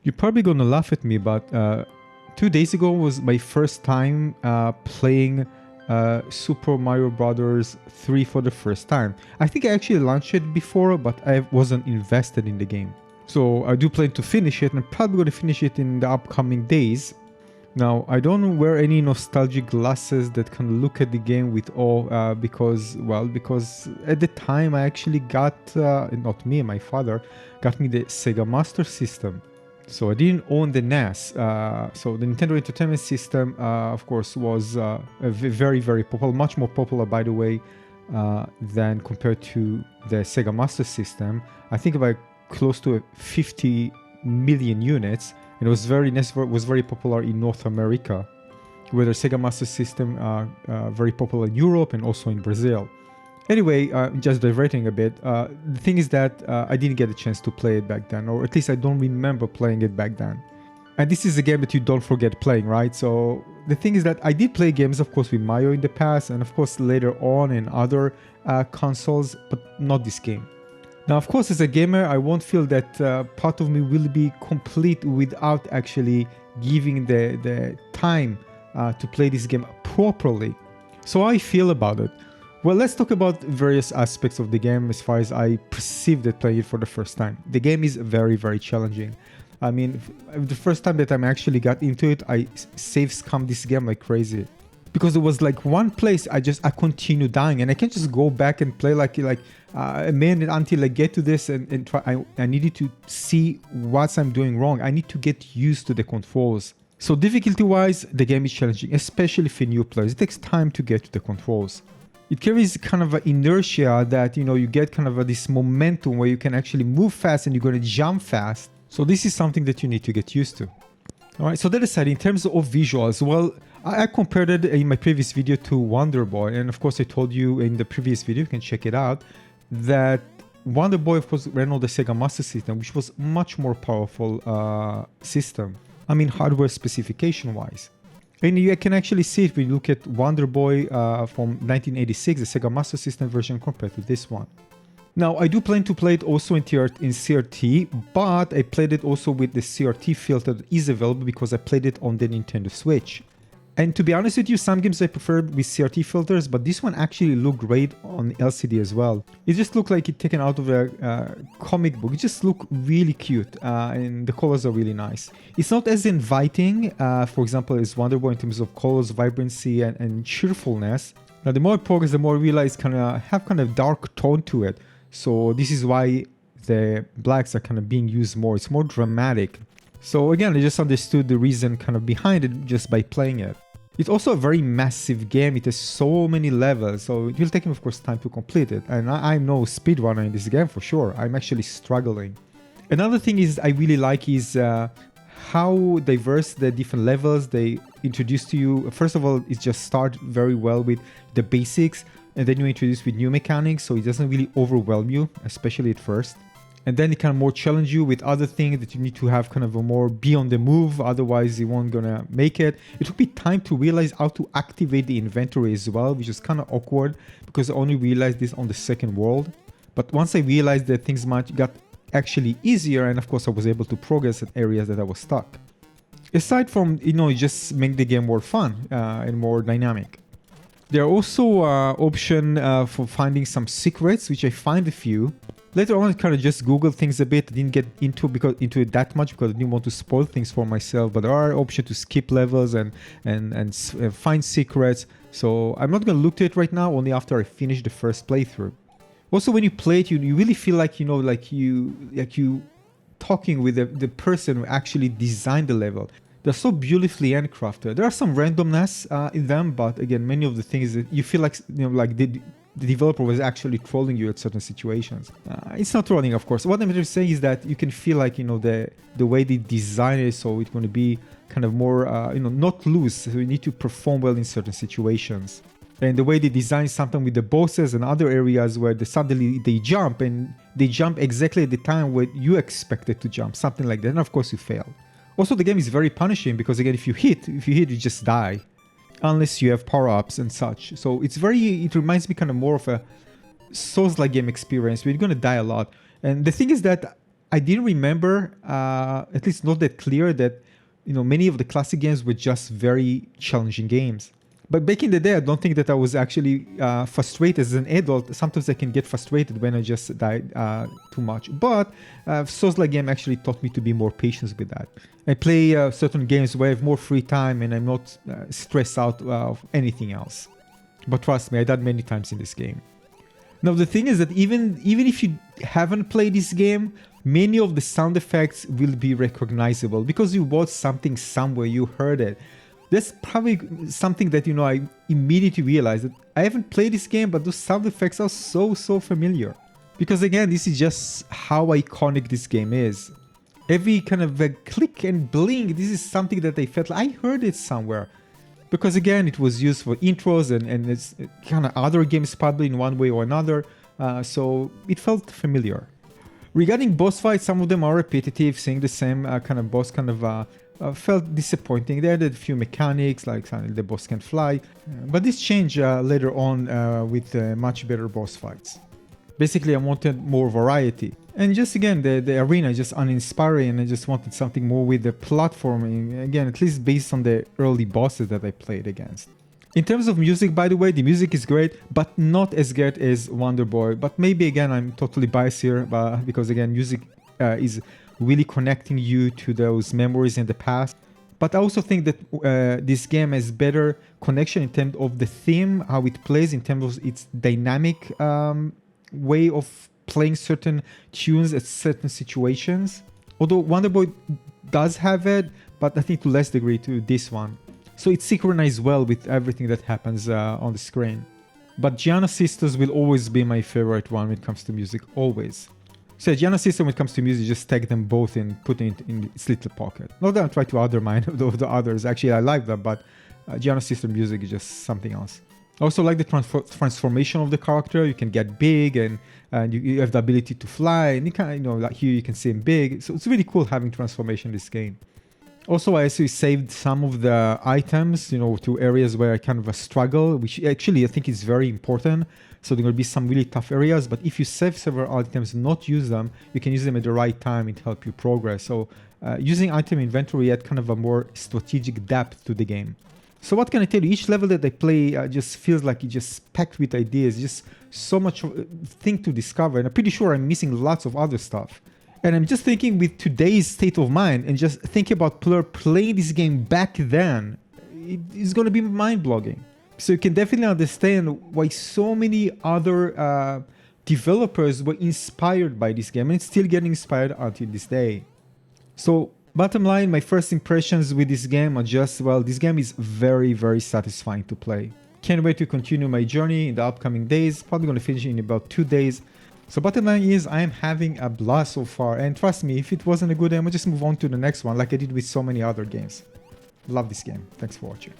You're probably gonna laugh at me, but 2 days ago was my first time playing Super Mario Brothers 3 for the first time. I think I actually launched it before, but I wasn't invested in the game. So I do plan to finish it, and I'm probably going to finish it in the upcoming days. Now, I don't wear any nostalgic glasses that can look at the game with awe because at the time I actually got, not me, my father, got me the Sega Master System. So I didn't own the NES. So the Nintendo Entertainment System, of course, was very, very popular, much more popular, by the way, than compared to the Sega Master System. I think about close to 50 million units. And it was very popular in North America, where the Sega Master System very popular in Europe and also in Brazil. Anyway, just diverting a bit, the thing is that I didn't get a chance to play it back then, or at least I don't remember playing it back then. And this is a game that you don't forget playing, right? So the thing is that I did play games, of course, with Mario in the past, and of course later on in other consoles, but not this game. Now, of course, as a gamer, I won't feel that part of me will be complete without actually giving the time to play this game properly. So how I feel about it? Well, let's talk about various aspects of the game as far as I perceived it playing it for the first time. The game is very, very challenging. I mean, the first time that I actually got into it, I save scammed this game like crazy. Because it was like one place I continue dying, and I can't just go back and play like a minute until I get to this and try. I needed to see what I'm doing wrong. I need to get used to the controls. So difficulty wise, the game is challenging, especially for new players. It takes time to get to the controls. It carries kind of an inertia that, you get kind of this momentum where you can actually move fast and you're going to jump fast. So this is something that you need to get used to. All right, so that aside, in terms of visuals, well, I compared it in my previous video to Wonder Boy, and of course I told you in the previous video, you can check it out, that Wonder Boy of course ran on the Sega Master System, which was much more powerful system. I mean hardware specification wise. And you can actually see it when you look at Wonder Boy from 1986, the Sega Master System version compared to this one. Now, I do plan to play it also in CRT, but I played it also with the CRT filter that is available because I played it on the Nintendo Switch. And to be honest with you, some games I prefer with CRT filters, but this one actually looked great on LCD as well. It just looked like it taken out of a comic book. It just looked really cute, and the colors are really nice. It's not as inviting, for example, as Wonder Boy in terms of colors, vibrancy, and cheerfulness. Now, the more I progress, the more I realize have kind of dark tone to it. So this is why the blacks are kind of being used more. It's more dramatic. So again, I just understood the reason kind of behind it just by playing it. It's also a very massive game. It has so many levels, so it will take me, of course, time to complete it. And I'm no speedrunner in this game for sure. I'm actually struggling. Another thing is I really like is how diverse the different levels they introduce to you. First of all, it just starts very well with the basics, and then you introduce with new mechanics, so it doesn't really overwhelm you, especially at first. And then it can more challenge you with other things that you need to have kind of a more be on the move, otherwise you won't gonna make it. It took me time to realize how to activate the inventory as well, which is kind of awkward because I only realized this on the second world. But once I realized that things got actually easier, and of course I was able to progress at areas that I was stuck. Aside from, it just make the game more fun and more dynamic. There are also options for finding some secrets, which I find a few. Later on, I kind of just Googled things a bit. I didn't get into it that much because I didn't want to spoil things for myself. But there are options to skip levels and find secrets. So I'm not going to look at it right now, only after I finish the first playthrough. Also, when you play it, you really feel like, you talking with the person who actually designed the level. They're so beautifully handcrafted. There are some randomness in them, but again, many of the things that you feel like, the developer was actually trolling you at certain situations. It's not trolling, of course. What I'm just saying is that you can feel like, the way they design it, so it's going to be kind of more, not loose. So you need to perform well in certain situations. And the way they design something with the bosses and other areas where suddenly they jump, and they jump exactly at the time where you expected to jump, something like that. And of course you fail. Also, the game is very punishing because again, if you hit, you just die. Unless you have power-ups and such. So it reminds me kind of more of a Souls-like game experience where you're going to die a lot. And the thing is that I didn't remember, at least not that clear, that many of the classic games were just very challenging games. But back in the day, I don't think that I was actually frustrated as an adult. Sometimes I can get frustrated when I just die too much. But Souls-like game actually taught me to be more patient with that. I play certain games where I have more free time and I'm not stressed out of anything else. But trust me, I died many times in this game. Now the thing is that even if you haven't played this game, many of the sound effects will be recognizable because you watched something somewhere, you heard it. That's probably something that, I immediately realized that I haven't played this game, but those sound effects are so familiar. Because again, this is just how iconic this game is. Every kind of click and blink, this is something that I felt like I heard it somewhere. Because again, it was used for intros and it's kind of other games probably in one way or another. So it felt familiar. Regarding boss fights, some of them are repetitive, seeing the same kind of boss felt disappointing. They added a few mechanics, like the boss can fly, but this changed later on with much better boss fights. Basically, I wanted more variety. And just again, the arena is just uninspiring, and I just wanted something more with the platforming, again, at least based on the early bosses that I played against. In terms of music, by the way, the music is great, but not as good as Wonder Boy. But maybe, again, I'm totally biased here, because, again, music is really connecting you to those memories in the past. But I also think that this game has better connection in terms of the theme, how it plays, in terms of its dynamic way of playing certain tunes at certain situations. Although Wonder Boy does have it, but I think to less degree to this one. So it's synchronized well with everything that happens on the screen. But Giana Sisters will always be my favorite one when it comes to music, always. So Giana System, when it comes to music, just take them both and put it in its little pocket. Not that I try to undermine the others. Actually, I like them, but Giana System music is just something else. I also like the transformation of the character. You can get big and you have the ability to fly. And you can, like here you can see him big. So it's really cool having transformation in this game. Also, I actually saved some of the items, to areas where I kind of struggle, which actually I think is very important. So there will be some really tough areas, but if you save several items and not use them, you can use them at the right time and help you progress. So using item inventory add kind of a more strategic depth to the game. So what can I tell you? Each level that I play just feels like it's just packed with ideas, just so much thing to discover. And I'm pretty sure I'm missing lots of other stuff. And I'm just thinking with today's state of mind and just thinking about playing this game back then, it's going to be mind-blowing. So you can definitely understand why so many other developers were inspired by this game and still getting inspired until this day. So bottom line, my first impressions with this game are just, well, this game is very satisfying to play. Can't wait to continue my journey in the upcoming days. Probably going to finish in about 2 days. So bottom line is I am having a blast so far, and trust me, if it wasn't a good game, I'll just move on to the next one like I did with so many other games. Love this game. Thanks for watching.